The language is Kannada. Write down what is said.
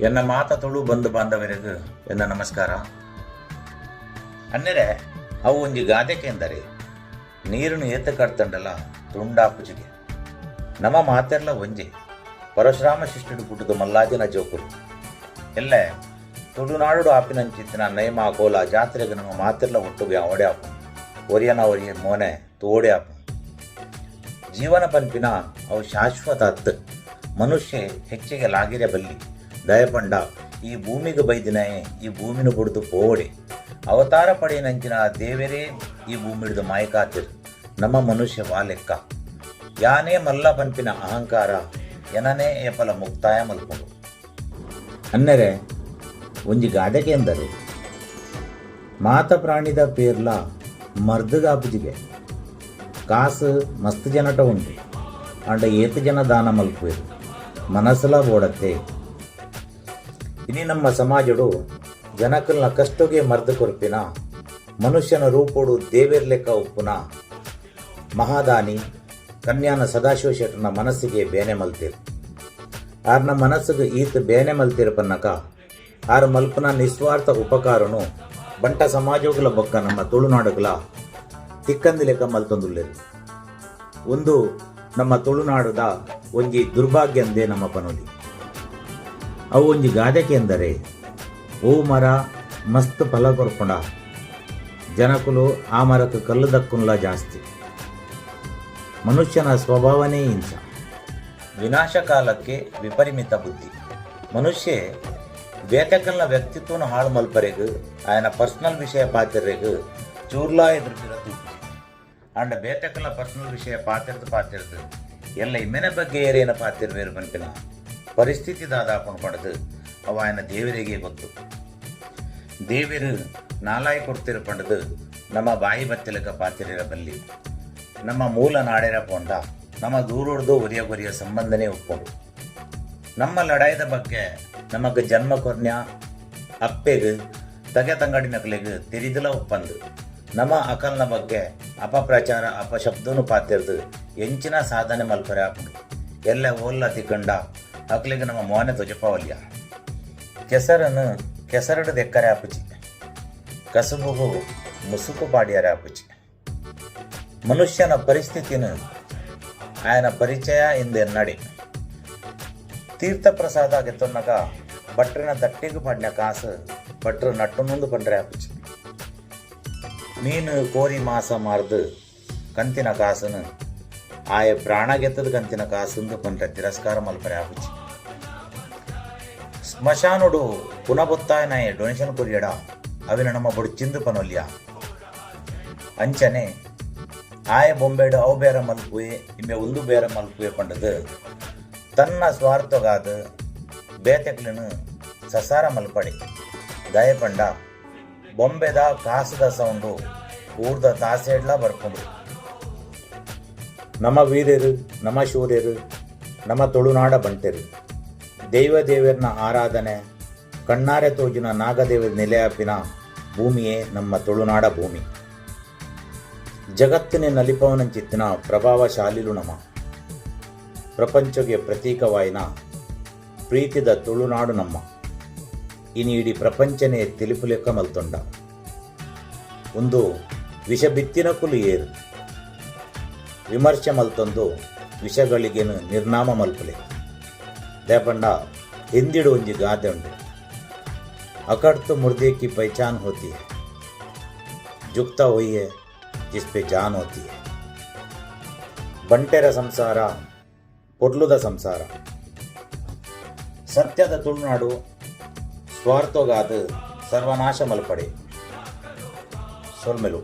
ಎನ್ನ ಮಾತ ತುಳು ಬಂಧು ಬಾಂಧವರಿಗೂ ಎನ್ನ ನಮಸ್ಕಾರ. ಅನ್ನರೆ ಅವು ಒಂಜಿ ಗಾದೆಕೆ ಎಂದರೆ ನೀರನ್ನು ಏತ ಕಡ್ತಂಡಲ ತುಂಡಾಪುಜಿಗೆ ನಮ್ಮ ಮಾತೆರ್ಲ ಒಂಜಿ ಪರಶುರಾಮ ಶಿಷ್ಯುಡು ಪುಟ್ಟದು ಮಲ್ಲಾಜಿನ ಜೋಕುಲು ಎಲ್ಲ ತುಳುನಾಡು ಆಪಿನಂಚಿತ್ತಿನ ನೈಮ ಕೋಲ ಜಾತ್ರೆಗೆ ನಮ್ಮ ಮಾತೆರ್ಲ ಒಟ್ಟುಗೆ ಅವಡೆ ಆಪು ಒರಿಯನ ಒರಿಯ ಮೋನೆ ತೋಡೆ ಆಪು ಜೀವನ ಪಂಪಿನ ಅವು ಶಾಶ್ವತ ಹತ್ತು ಮನುಷ್ಯ ಹೆಚ್ಚಿಗೆ ಲಾಗಿರೆ ಬಲ್ಲಿ ದಯಪಂಡ ಈ ಭೂಮಿಗೆ ಬೈದಿನೇ ಈ ಭೂಮಿನ ಬುಡ್ದು ಪೋಡೆ ಅವತಾರ ಪಡೆಯನಂಚಿನ ದೇವರೇ ಈ ಭೂಮಿ ಹಿಡಿದು ಮಾಯಕಾತಿರು ನಮ್ಮ ಮನುಷ್ಯ ಲೆಕ್ಕ ಯಾನೇ ಮಲ್ಲ ಪಂಪಿನ ಅಹಂಕಾರ ಎನನೇ ಏಪಲ ಮುಕ್ತಾಯ ಮಲ್ಕೊಂಡು ಅನ್ನರೆ ಒಂಜಿ ಗಾದೆಗೆ ಎಂದರು ಮಾತ ಪ್ರಾಣಿದ ಪೇರ್ಲ ಮರ್ದಗಾಪುಜಿಗೆ ಕಾಸು ಮಸ್ತ್ ಜನಟ ಉಂಟು ಅಂಡ ಏತು ಜನ ದಾನ ಮಲ್ಪುವೆರು ಮನಸ್ಸಲ ಬೋಡತ್ತೆ. ಇನಿ ನಮ್ಮ ಸಮಾಜಡು ಜನಕಲ್ನ ಕಷ್ಟಗೆ ಮರ್ದು ಕೊರ್ಪಿನ ಮನುಷ್ಯನ ರೂಪೋಡು ದೇವೇರ್ ಲೆಕ್ಕ ಉಪ್ಪುನ ಮಹಾದಾನಿ ಕನ್ಯಾನ ಸದಾಶಿವ ಶೆಟ್ಟನ ಮನಸ್ಸಿಗೆ ಬೇನೆ ಮಲ್ತೀರು ಆರ್ನ ಮನಸ್ಸಿಗೆ ಈತ ಬೇನೆ ಮಲ್ತೀರು ಪನ್ನಕ ಆರು ಮಲ್ಪನ ನಿಸ್ವಾರ್ಥ ಉಪಕಾರನು ಬಂಟ ಸಮಾಜಗಳ ಬೊಕ್ಕ ನಮ್ಮ ತುಳುನಾಡುಗಳ ತಿಕ್ಕಂದಿ ಲೆಕ್ಕ ಮಲ್ತೊಂದುಲ್ಲೇರು. ಒಂದು ನಮ್ಮ ತುಳುನಾಡುದ ಒಂಜಿ ದುರ್ಭಾಗ್ಯ ಅಂದೇ ನಮ್ಮ ಪನೋಲಿ ಅವು ಒಂಜಿ ಗಾದೆಕೆ ಎಂದರೆ ಓ ಮರ ಮಸ್ತ್ ಫಲ ಕೊರ್ಕೊಂಡ ಜನಕುಲು ಆ ಮರಕ್ಕೆ ಕಲ್ಲು ದಕ್ಕುನ್ಲ ಜಾಸ್ತಿ. ಮನುಷ್ಯನ ಸ್ವಭಾವನೇ ಇಂಚ ವಿನಾಶಕಾಲಕ್ಕೆ ವಿಪರಿಮಿತ ಬುದ್ಧಿ. ಮನುಷ್ಯ ಬೇತಕಲ್ನ ವ್ಯಕ್ತಿತ್ವನ ಹಾಳು ಮಲ್ಪರೆಗೂ ಆಯನ ಪರ್ಸನಲ್ ವಿಷಯ ಪಾತಿರೆಗೂ ಚೂರ್ಲಾ ಎದುರ್ತಿರೋದು ಅಂಡ ಬೇತಕಲ್ನ ಪರ್ಸನಲ್ ವಿಷಯ ಪಾತಿರ್ದು ಎಲ್ಲ ಇಮ್ಮೆನ ಬಗ್ಗೆ ಏರೇನ ಪಾತಿರ್ವೇರು ಪಂಪಿನ ಪರಿಸ್ಥಿತಿ ದಾದಾಪನ್ ಪಡೆದು ಅವ ಆಯನ ದೇವರಿಗೆ ಗೊತ್ತು. ದೇವರು ನಾಲಾಯಿ ಕೊಡ್ತಿರ ಪಡೆದು ನಮ್ಮ ಬಾಯಿ ಬತ್ತಲಕ ಪಾತಿರ ಬಲ್ಲಿ ನಮ್ಮ ಮೂಲ ನಾಡೆರ ಪೋಂಡ ನಮ್ಮ ದೂರೊಡ್ದು ಒರಿಯ ಸಂಬಂಧನೇ ಒಪ್ಕೊಂಡು ನಮ್ಮ ಲಡಾಯದ ಬಗ್ಗೆ ನಮಗೆ ಜನ್ಮ ಕೊರ್ನ್ಯ ಅಪ್ಪೆಗೆ ತಗೆ ತಂಗಡಿನಕಲಿಗೆ ತಿರಿದಲ ಒಪ್ಪಂದು ನಮ್ಮ ಅಕಲ್ನ ಬಗ್ಗೆ ಅಪಪ್ರಚಾರ ಅಪಶಬ್ದನು ಪಾತಿರ್ದು ಎಂಚಿನ ಸಾಧನೆ ಮಲ್ಪರೆ ಹಾಕೊಂಡು ಎಲ್ಲ ಓಲ್ಲ ತಿಕ್ಕಂಡ ಅಕ್ಲಿಗೆ ನಮ್ಮ ಮೋನೆ ತೊಜಪವಲ್ಯ ಕೆಸರನ್ನು ಕೆಸರಡು ದೆಕ್ಕರೆ ಆಪುಚಿ ಕಸುಬುಗು ಮುಸುಕು ಪಾಡ್ಯಾರೆ ಆಪುಚಿ. ಮನುಷ್ಯನ ಪರಿಸ್ಥಿತಿನ ಆಯನ ಪರಿಚಯ ಎಂದೆನ್ನಡಿ ತೀರ್ಥ ಪ್ರಸಾದ ಗೆತ್ತೊನ್ನಗ ಭಟ್ರಿನ ತಟ್ಟಿಗೆ ಪಡ್ನ ಕಾಸು ಭಟ್ರು ನಟ್ಟು ಮುಂದು ಪಂಡ್ರೆ ಆಪುಚಿ. ಮೀನು ಕೋರಿ ಮಾಸ ಮಾರ್ದು ಕಂತಿನ ಕಾಸನ್ನು ಆಯ ಪ್ರಾಣ ಗೆತ್ತದ ಕಂತಿನ ಕಾಸಂದು ಪಂಡ್ರೆ ತಿರಸ್ಕಾರ ಮಲ್ಪರೆ ಆಪುಚಿ. ಸ್ಮಶಾನುಡು ಪುನಃಬೊತ್ತಾಯನಾಯ ಡೊನೇಷನ್ ಕೊರಿಯಡ ಅವಿನ ನಮ್ಮ ಬುಡ್ಚಿಂದು ಪನೊಲ್ಯ ಅಂಚನೆ ಆಯ ಬೊಂಬೆಡು ಅವು ಬೇರೆ ಮಲ್ಪುವೆ ಇಮ್ಮೆ ಒಂದು ಬೇರೆ ಮಲ್ಪುವೆ ಪಂಡದು ತನ್ನ ಸ್ವಾರ್ಥಗಾದ ಬೇತೆಕ್ಲನು ಸಸಾರ ಮಲ್ಪಡೆ ದಯಪಂಡ ಬೊಂಬೆದ ಕಾಸದ ಸೌಂಡು ಊರ್ದ ತಾಸೆಡ್ಲ ಬರ್ಕೊಂಡು ನಮ್ಮ ವೀರ್ಯರು ನಮ್ಮ ಶೂರ್ಯರು ನಮ್ಮ ತುಳುನಾಡ ಬಂಟೆರು ದೇವದೇವರನ ಆರಾಧನೆ ಕಣ್ಣಾರೆ ತೋಜಿನ ನಾಗದೇವರ ನೆಲೆಯಾಪಿನ ಭೂಮಿಯೇ ನಮ್ಮ ತುಳುನಾಡ ಭೂಮಿ. ಜಗತ್ತಿನ ನಲಿಪವನಂಚಿತ್ತಿನ ಪ್ರಭಾವಶಾಲಿಲು ನಮ ಪ್ರಪಂಚಗೆ ಪ್ರತೀಕವಾಯಿನ ಪ್ರೀತಿದ ತುಳುನಾಡು ನಮ್ಮ ಇನಿ ಇಡೀ ಪ್ರಪಂಚನೇ ತಿಳಿಪು ಲೆಕ್ಕ ಮಲ್ತೊಂಡ ಒಂದು ವಿಷ ಬಿತ್ತಿನ ಕುಲು ಏರು ವಿಮರ್ಶೆ ಮಲ್ತೊಂದು ವಿಷಗಳಿಗೇನು ನಿರ್ನಾಮ ಮಲ್ಪಲೆ ದೇಪಂಡ ಹಿಂದಿಡು ಒಂಜಿ ಗಾದೆ ಉಂಡು ಅಕಡ್ತು मुर्दे की पहचान होती है झुकता हुई है जिस पे जान होती है. ಬಂಟೆರ ಸಂಸಾರ ಪೊರ್ಲುದ ಸಂಸಾರ. ಸತ್ಯದ ತುಳುನಾಡು ಸ್ವಾರ್ಥಗಾದ ಸರ್ವನಾಶ ಮಲ್ಪಡೆ ಸೊಲ್ಮೆಲು